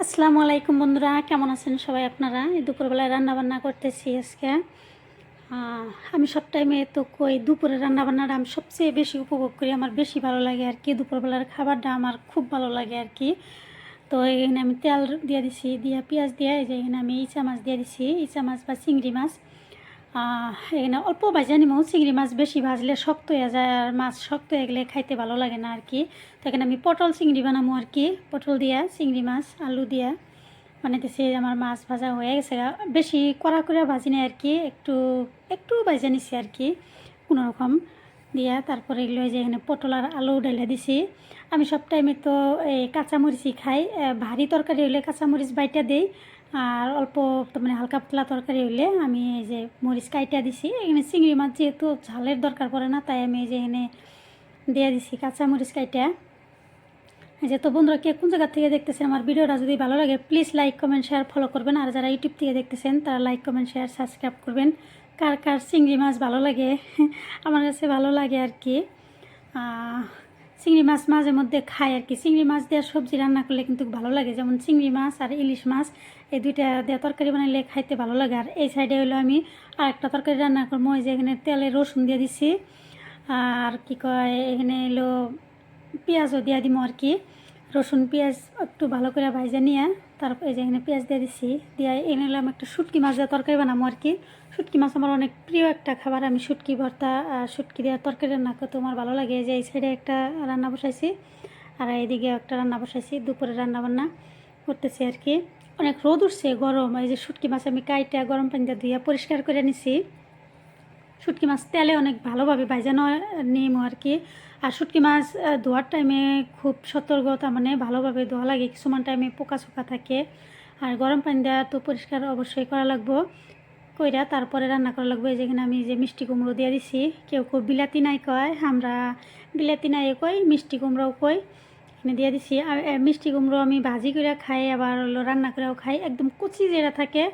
আসসালামু আলাইকুম বন্ধুরা, কেমন আছেন সবাই? আপনারা এই দুপুরবেলায় রান্নাবান্না করতেছি আজকে। আমি সব টাইমে তো কই দুপুরের রান্নাবান্নাটা আমি সবচেয়ে বেশি উপভোগ করি, আমার বেশি ভালো লাগে আর কি। দুপুরবেলার খাবারটা আমার খুব ভালো লাগে আর কি। তো এখানে আমি তেল দিয়ে দিছি, দিয়ে পেঁয়াজ দিয়ে এই যে এখানে আমি ইচা মাছ দিয়ে দিছি, ইচা মাছ বা চিংড়ি মাছ। এখানে অল্প ভাজা নিমো, চিংড়ি মাছ বেশি ভাজলে শক্ত হয়ে যায়, আর মাছ শক্ত হয়ে গেলে খাইতে ভালো লাগে না আর কি। তো এখানে আমি পটল চিংড়ি বানাবো আর কি, পটল দিয়া চিংড়ি মাছ আলু দিয়া বানাইতেছি। আমার মাছ ভাজা হয়ে গেছে, বেশি কড়া করে ভাজি নেই আর কি, একটু একটু ভাজা নিছি আর কি কোনোরকম দিয়া। তারপরে এগুলো যে এখানে পটল আর আলু ঢেলে দিছি। আমি সব টাইমে তো এই কাঁচামরিচই খাই, ভারী তরকারি হইলে কাঁচামরিচ বাইটা দিই, আর অল্প মানে হালকা পাতলা তরকারি হইলে আমি এই যে মরিচ কাইটা দিছি। এখানে চিংড়ি মাছ যেহেতু ঝালের দরকার পড়ে না, তাই আমি এই যে এখানে দিয়ে দিছি কাঁচামরিচ কাইটা। এই যে তো বন্ধুরা, কে কোন জায়গা থেকে দেখতেছেন আমার ভিডিওটা যদি ভালো লাগে please like comment share follow করবেন, আর যারা ইউটিউব থেকে দেখতেছেন তারা লাইক কমেন্ট শেয়ার সাবস্ক্রাইব করবেন। কার কার চিংড়ি মাছ ভালো লাগে আমার কাছে ভালো লাগে আর কি। চিংড়ি মাছ মাঝে মধ্যে খাই আর কি, চিংড়ি মাছ দেওয়ার সবজি রান্না করলে কিন্তু ভালো লাগে, যেমন চিংড়ি মাছ আর ইলিশ মাছ এই দুইটা দিয়ে তরকারি বানাইলে খাইতে ভালো লাগে। আর এই সাইডে হলো আমি আরেকটা তরকারি রান্না করবো, ওই যে এখানে তেলে রসুন দিয়ে দিছি, আর কি কয় এখানে এলো পেঁয়াজও দিয়ে দিব আর কি। রসুন পেঁয়াজ একটু ভালো করে ভাজা নিয়ে তারপর এই যে এখানে পেঁয়াজ দিয়ে দিছি, দিয়ে এনে নিলাম একটা শুটকি মাছ দিয়ে তরকারি বানাবো আর কি। শুটকি মাছ আমার অনেক প্রিয় একটা খাবার, আমি শুটকি ভর্তা শুটকি দেওয়ার তরকারি রান্না করতে আমার ভালো লাগে। এই যে এই সাইডে একটা রান্না বসাইছি, আর এইদিকে একটা রান্না বসাইছি, দুপুরে রান্না বান্না করতেছি আর কি। অনেক রোদ উঠছে, গরম। এই যে শুটকি মাছ আমি কাইটা গরম পানিতে ধুয়ে পরিষ্কার করে নিছি। শুটকি মাছ তেলে অনেক ভালোভাবে ভাজানো নিম আর কি। আর শুটকি মাছ ধোয়ার টাইমে খুব সতর্কতা, মানে ভালোভাবে ধোয়া লাগে, কিছুমান টাইমে পোকা চোকা থাকে। আর গরম পানি দেওয়া তো পরিষ্কার অবশ্যই করা লাগবো, কইরা তারপরে রান্না করা লাগবে। যেখানে আমি যে মিষ্টি কুমড়ো দিয়ে দিছি, কেউ কেউ বিলাতি নাই কয়, আমরা বিলাতি নাই কই, মিষ্টি কুমড়োও কই, এখানে দিয়ে দিছি। আর মিষ্টি কুমড়ো আমি ভাজি করে খাই, আবার হলো রান্না করেও খাই, একদম কুচি যেটা থাকে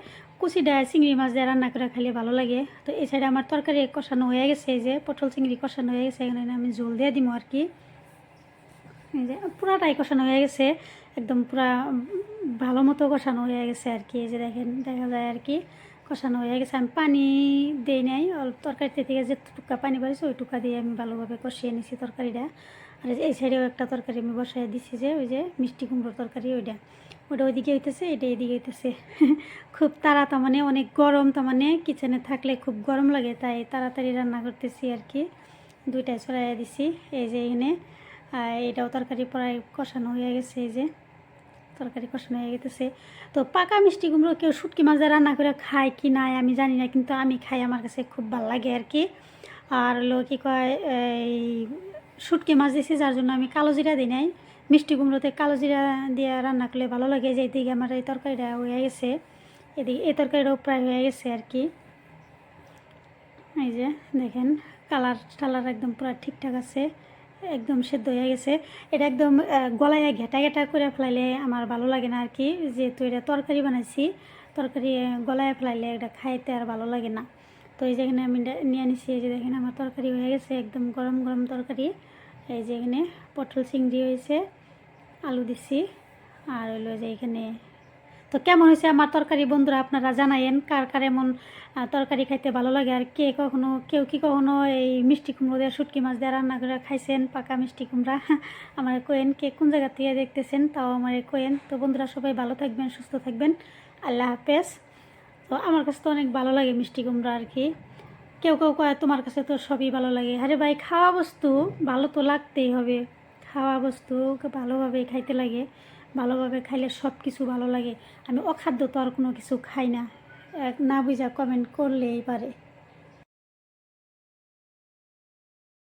কুচি ডায় চিংড়ি মাছ দিয়ে রান্না করে খাইলে ভালো লাগে। তো এই সাইডে আমার তরকারি কষানো হয়ে গেছে, এই যে পটল চিংড়ি কষানো হয়ে গেছে, এখানে আমি ঝোল দিয়ে দিব আর কি। এই যে পুরাটাই কষানো হয়ে গেছে, একদম পুরা ভালো মতো কষানো হয়ে গেছে আর কি। এই যে দেখেন, দেখা যায় আর কি কষানো হয়ে গেছে। আমি পানি দিই নাই, তরকারিতে থেকে যে টুকা পানি বাড়িছে ওই টুকা দিয়ে আমি ভালোভাবে কষিয়ে নিছি তরকারিটা। আর এই সাইডেও একটা তরকারি আমি বসাই দিছি, যে ওই যে মিষ্টি কুমড়োর তরকারি, ওইটা ওইদিকে হইতেছে, এটা এদিকে হইতেছে খুব তাড়া, তার মানে অনেক গরম, তার মানে কিচেনে থাকলে খুব গরম লাগে, তাই তাড়াতাড়ি রান্না করতেছি আর কি। দুইটাই ছড়াইয়া দিছি। এই যে এখানে এটাও তরকারি প্রায় কষানো হয়ে গেছে, এই যে তরকারি কষানো হয়ে গেছে। তো পাকা মিষ্টি কুমড়ো কেউ শুটকি মাছ দিয়ে রান্না করে খায় কি নাই আমি জানি না, কিন্তু আমি খাই, আমার কাছে খুব ভালো লাগে আর কি। আর হলো কী কয়, এই শুটকি মাছ দিয়েছি যার জন্য আমি কালো জিরা দিই নাই, মিষ্টি কুমড়োতে কালো জিরা দিয়ে রান্না করলে ভালো লাগে। যে এদিকে আমার এই তরকারিটা হয়ে গেছে, এদিকে এই তরকারিটাও প্রায় হয়ে গেছে আর কি। এই যে দেখেন কালার টালার একদম পুরো ঠিকঠাক আছে, একদম সেদ্ধ হয়ে গেছে। এটা একদম গলায় ঘেটা ঘেটা করে ফেলাইলে আমার ভালো লাগে না আর কি, যেহেতু এটা তরকারি বানাইছি, তরকারি গলায় ফেলাইলে এটা খাইতে আর ভালো লাগে না। তো এই যেখানে আমি নিয়ে নিছি, এই যে দেখেন আমার তরকারি হয়ে গেছে, একদম গরম গরম তরকারি। এই যে এখানে পটল চিংড়ি হয়েছে, আলু দিছি, আর হইলো যে এখানে। তো কেমন হয়েছে আমার তরকারি বন্ধুরা, আপনারা জানাইন কার কার এমন তরকারি খাইতে ভালো লাগে। আর কেউ কি কখনো এই মিষ্টি কুমড়ো দিয়ে শুটকি মাছ দিয়ে রান্না করে খাইছেন, পাকা মিষ্টি কুমড়া আমার কোয়েন, কে কোন জায়গা থেকে দেখতেছেন তাও আমার কোয়েন। তো বন্ধুরা সবাই ভালো থাকবেন, সুস্থ থাকবেন, আল্লাহ হাফেজ। তো আমার কাছে তো অনেক ভালো লাগে মিষ্টি কুমড়া আর কি। কেউ কেউ কয় তোমার কাছে তো সবই ভালো লাগে, আরে ভাই খাওয়া বস্তু ভালো তো লাগতেই হবে, খাওয়া বস্তু ভালোভাবে খাইতে লাগে, ভালোভাবে খাইলে সব কিছু ভালো লাগে। আমি অখাদ্য তো আর কোনো কিছু খাই না, না বুঝা কমেন্ট করলেই পারে।